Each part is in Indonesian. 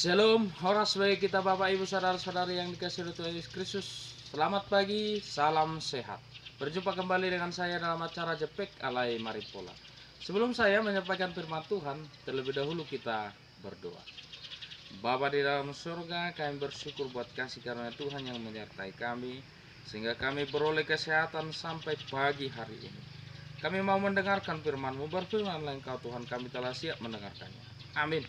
Shalom, horas bagi kita Bapak Ibu Saudara-saudari yang dikasihi oleh Tuhan Yesus Kristus. Selamat pagi, salam sehat. Berjumpa kembali dengan saya dalam acara Jepek Alai Maripola. Sebelum saya menyampaikan firman Tuhan, terlebih dahulu kita berdoa. Bapa di dalam surga, kami bersyukur buat kasih karunia Tuhan yang menyertai kami, sehingga kami beroleh kesehatan sampai pagi hari ini. Kami mau mendengarkan firman-Mu, berfirmanlah Engkau Tuhan, kami telah siap mendengarkannya. Amin.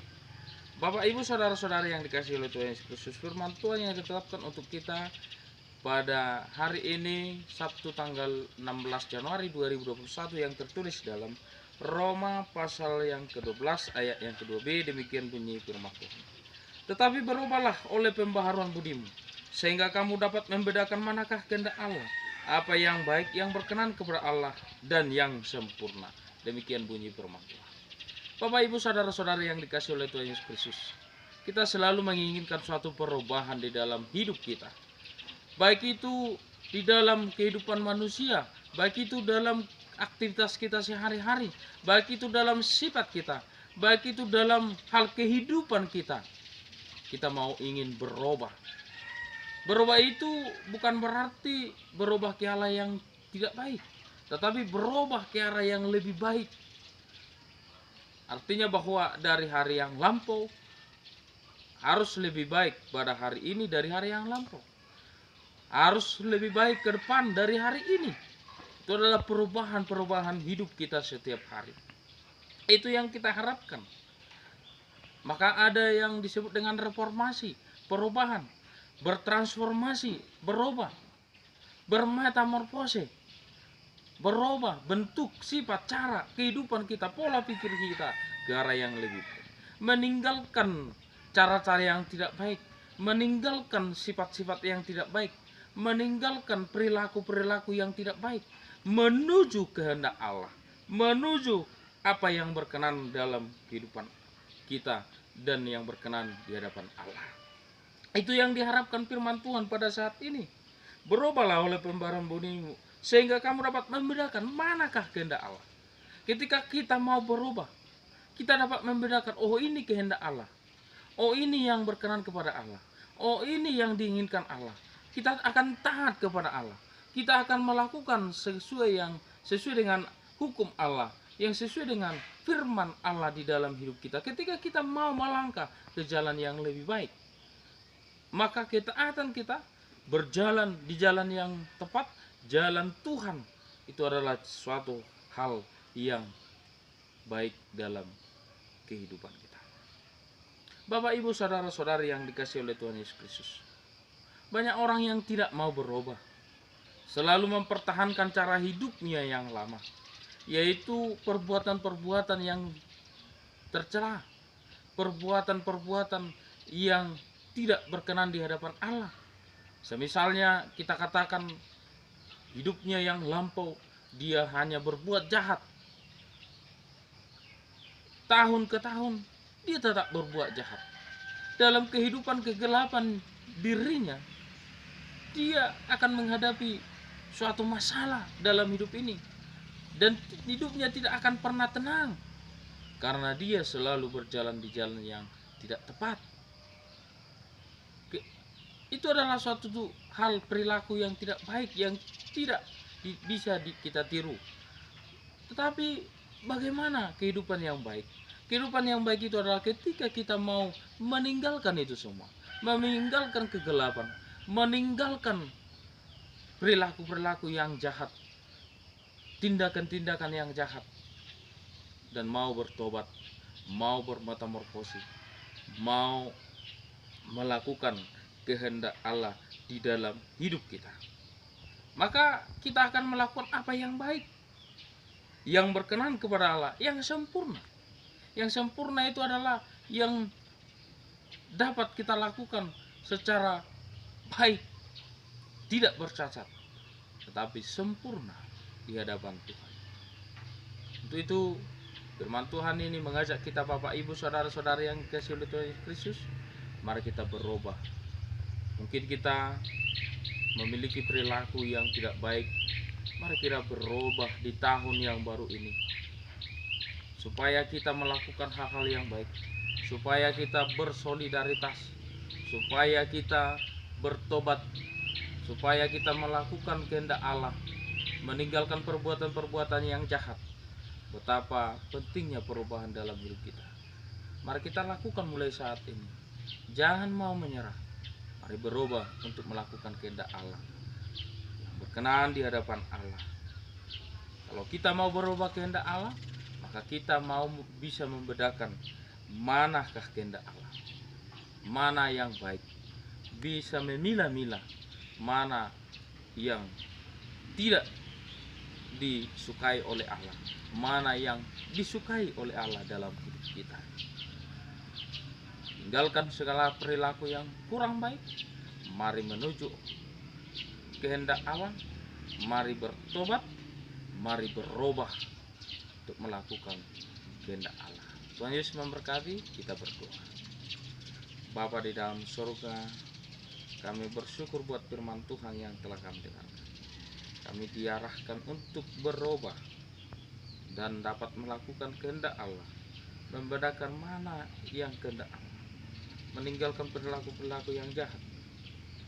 Bapak Ibu Saudara-saudari yang dikasihi oleh Tuhan Yesus Kristus, firman Tuhan yang ditetapkan untuk kita pada hari ini Sabtu tanggal 16 Januari 2021 yang tertulis dalam Roma pasal yang ke-12 ayat yang ke-2b. Demikian bunyi firman Tuhan. Tetapi berubahlah oleh pembaharuan budimu, sehingga kamu dapat membedakan manakah kehendak Allah, apa yang baik, yang berkenan kepada Allah, dan yang sempurna. Demikian bunyi firman Tuhan. Bapak Ibu Saudara-saudari yang dikasihi oleh Tuhan Yesus Kristus, kita selalu menginginkan suatu perubahan di dalam hidup kita. Baik itu di dalam kehidupan manusia, baik itu dalam aktivitas kita sehari-hari, baik itu dalam sifat kita, baik itu dalam hal kehidupan kita. Kita mau ingin berubah. Berubah itu bukan berarti berubah ke arah yang tidak baik, tetapi berubah ke arah yang lebih baik. Artinya bahwa dari hari yang lampau harus lebih baik pada hari ini dari hari yang lampau. Harus lebih baik ke depan dari hari ini. Itu adalah perubahan-perubahan hidup kita setiap hari. Itu yang kita harapkan. Maka ada yang disebut dengan reformasi, perubahan, bertransformasi, berubah, bermetamorfose, berubah bentuk, sifat, cara, kehidupan kita, pola pikir kita ke arah yang lebih baik. Meninggalkan cara-cara yang tidak baik, meninggalkan sifat-sifat yang tidak baik, meninggalkan perilaku-perilaku yang tidak baik, menuju kehendak Allah, menuju apa yang berkenan dalam kehidupan kita dan yang berkenan di hadapan Allah. Itu yang diharapkan firman Tuhan pada saat ini. Berubahlah oleh pembaharuan budimu, sehingga kamu dapat membedakan manakah kehendak Allah. Ketika kita mau berubah, kita dapat membedakan, oh ini kehendak Allah, oh ini yang berkenan kepada Allah, oh ini yang diinginkan Allah. Kita akan taat kepada Allah, kita akan melakukan sesuai dengan hukum Allah, yang sesuai dengan firman Allah di dalam hidup kita. Ketika kita mau melangkah ke jalan yang lebih baik, maka ketaatan kita berjalan di jalan yang tepat, jalan Tuhan. Itu adalah suatu hal yang baik dalam kehidupan kita. Bapak Ibu Saudara-saudari yang dikasihi oleh Tuhan Yesus Kristus, banyak orang yang tidak mau berubah, selalu mempertahankan cara hidupnya yang lama, yaitu perbuatan-perbuatan yang tercela, perbuatan-perbuatan yang tidak berkenan di hadapan Allah. Semisalnya kita katakan hidupnya yang lampau, dia hanya berbuat jahat. Tahun ke tahun dia tetap berbuat jahat. Dalam kehidupan kegelapan dirinya, dia akan menghadapi suatu masalah dalam hidup ini. Dan hidupnya tidak akan pernah tenang, karena dia selalu berjalan di jalan yang tidak tepat. Itu adalah suatu hal perilaku yang tidak baik, yang tidak bisa kita tiru. Tetapi bagaimana kehidupan yang baik? Kehidupan yang baik itu adalah ketika kita mau meninggalkan itu semua, meninggalkan kegelapan, meninggalkan perilaku-perilaku yang jahat, tindakan-tindakan yang jahat, dan mau bertobat, mau bermetamorfosis, mau melakukan kehendak Allah di dalam hidup kita. Maka kita akan melakukan apa yang baik, yang berkenan kepada Allah, yang sempurna. Yang sempurna itu adalah yang dapat kita lakukan secara baik, tidak bercacat, tetapi sempurna di hadapan Tuhan. Untuk itu firman Tuhan ini mengajak kita Bapak Ibu Saudara-saudari yang dikasihi oleh Tuhan Yesus Kristus, mari kita berubah. Mungkin kita memiliki perilaku yang tidak baik, mari kita berubah di tahun yang baru ini, supaya kita melakukan hal-hal yang baik, supaya kita bersolidaritas, supaya kita bertobat, supaya kita melakukan kehendak Allah, meninggalkan perbuatan-perbuatan yang jahat. Betapa pentingnya perubahan dalam hidup kita. Mari kita lakukan mulai saat ini. Jangan mau menyerah. Mari berubah untuk melakukan kehendak Allah yang berkenan di hadapan Allah. Kalau kita mau berubah kehendak Allah, maka kita mau bisa membedakan manakah kehendak Allah, mana yang baik, bisa memilah-milah mana yang tidak disukai oleh Allah, mana yang disukai oleh Allah dalam hidup kita. Tinggalkan segala perilaku yang kurang baik. Mari menuju kehendak Allah. Mari bertobat. Mari berubah untuk melakukan kehendak Allah. Tuhan Yesus memberkati. Kita berdoa. Bapa di dalam surga, kami bersyukur buat firman Tuhan yang telah kami dengarkan. Kami diarahkan untuk berubah dan dapat melakukan kehendak Allah, membedakan mana yang kehendak Allah, meninggalkan perilaku-perilaku yang jahat,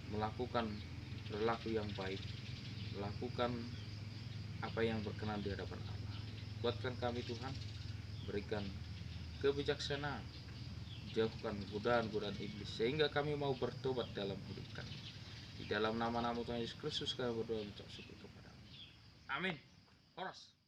melakukan perilaku yang baik, melakukan apa yang berkenan di hadapan Allah. Kuatkan kami Tuhan, berikan kebijaksanaan, jauhkan godaan-godaan iblis, sehingga kami mau bertobat dalam hidup kami. Di dalam nama-Nama Tuhan Yesus Kristus kami berdoa mengucap syukur kepada-Mu. Amin. Horas.